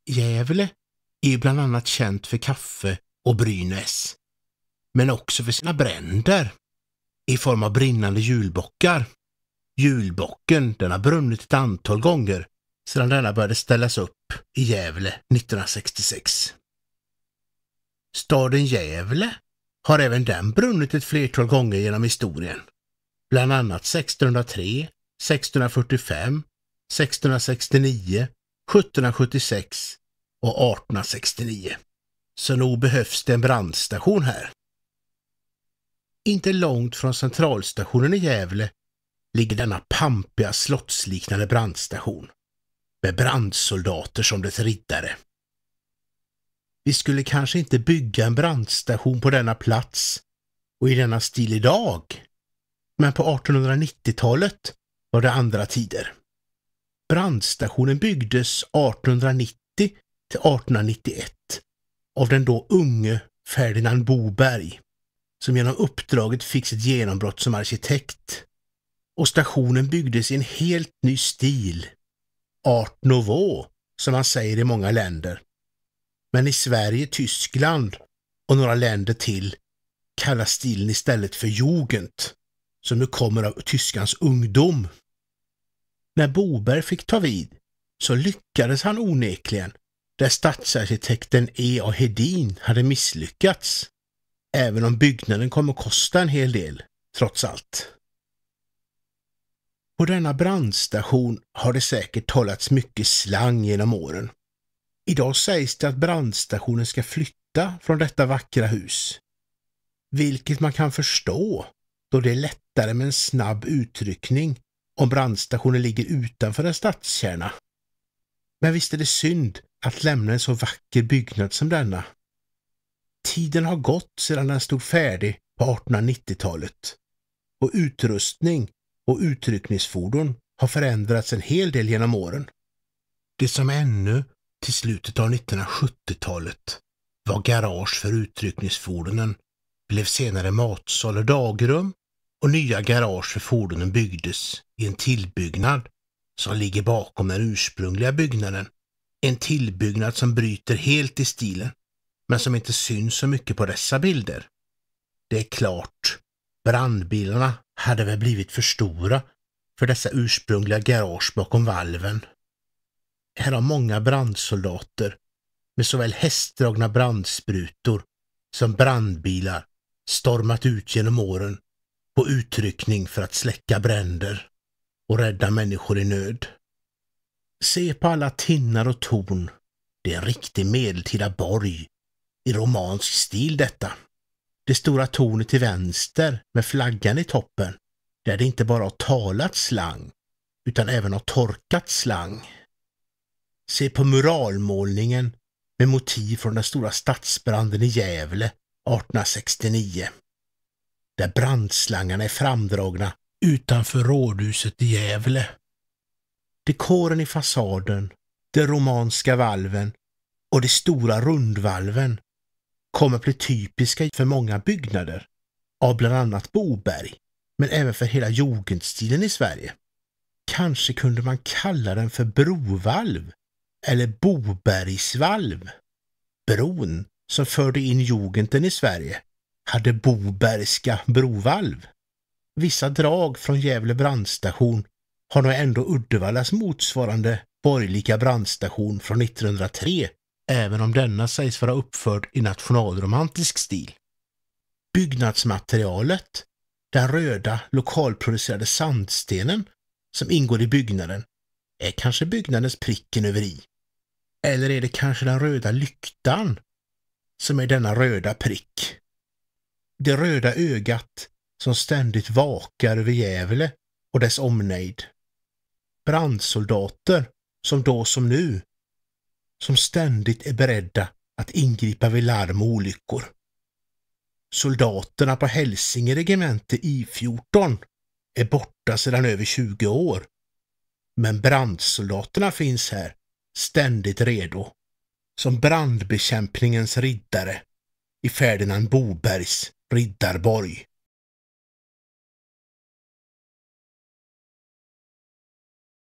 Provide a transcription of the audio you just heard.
Gävle är bland annat känt för kaffe och Brynäs, men också för sina bränder i form av brinnande julbockar. Julbocken den har brunnit ett antal gånger sedan denna började ställas upp i Gävle 1966. Staden Gävle har även den brunnit ett flertal gånger genom historien, bland annat 1603, 1645, 1669, 1776 och 1869. Så nog behövs det en brandstation här. Inte långt från centralstationen i Gävle ligger denna pampiga slottsliknande brandstation med brandsoldater som dess riddare. Vi skulle kanske inte bygga en brandstation på denna plats och i denna stil idag, men på 1890-talet var det andra tider. Brandstationen byggdes 1890 till 1891 av den då unge Ferdinand Boberg, som genom uppdraget fick sitt genombrott som arkitekt. Och stationen byggdes i en helt ny stil, Art Nouveau, som man säger i många länder. Men i Sverige, Tyskland och några länder till kallas stilen istället för Jugend, som nu kommer av tyskans ungdom. När Boberg fick ta vid så lyckades han onekligen där stadsarkitekten E.A. Hedin hade misslyckats, även om byggnaden kommer att kosta en hel del, trots allt. På denna brandstation har det säkert talats mycket slang genom åren. Idag sägs det att brandstationen ska flytta från detta vackra hus, vilket man kan förstå då det är lättare med en snabb utryckning om brandstationen ligger utanför en stadskärna. Men visst är det synd att lämna en så vacker byggnad som denna. Tiden har gått sedan den stod färdig på 1890-talet och utrustning och utryckningsfordon har förändrats en hel del genom åren. Det som ännu till slutet av 1970-talet var garage för utryckningsfordonen blev senare matsal och dagrum, och nya garage för fordonen byggdes i en tillbyggnad som ligger bakom den ursprungliga byggnaden. En tillbyggnad som bryter helt i stilen, men som inte syns så mycket på dessa bilder. Det är klart, brandbilarna hade väl blivit för stora för dessa ursprungliga garage bakom valven. Här har många brandsoldater med såväl hästdragna brandsprutor som brandbilar stormat ut genom åren på utryckning för att släcka bränder och rädda människor i nöd. Se på alla tinnar och torn. Det är en riktig medeltida borg i romansk stil detta. Det stora tornet till vänster med flaggan i toppen, där det inte bara har talat slang utan även har torkat slang. Se på muralmålningen med motiv från den stora stadsbranden i Gävle 1869. Där brandslangarna är framdragna utanför rådhuset i Gävle. Dekoren i fasaden, de romanska valven och de stora rundvalven kommer bli typiska för många byggnader av bland annat Boberg, men även för hela jugendstilen i Sverige. Kanske kunde man kalla den för brovalv eller Bobergsvalv. Bron som förde in jugenden i Sverige hade Bobergska brovalv. Vissa drag från Gävle brandstation har nog ändå Uddevallas motsvarande borgerliga brandstation från 1903, även om denna sägs vara uppförd i nationalromantisk stil. Byggnadsmaterialet, den röda lokalproducerade sandstenen som ingår i byggnaden, är kanske byggnadens pricken över i. Eller är det kanske den röda lyktan som är denna röda prick? Det röda ögat som ständigt vakar över Gävle och dess omnejd. Brandsoldater som då som nu, som ständigt är beredda att ingripa vid larm och olyckor. Soldaterna på Hälsinge regemente I14 är borta sedan över 20 år. Men brandsoldaterna finns här, ständigt redo, som brandbekämpningens riddare i Ferdinand Bobergs Riddarborg.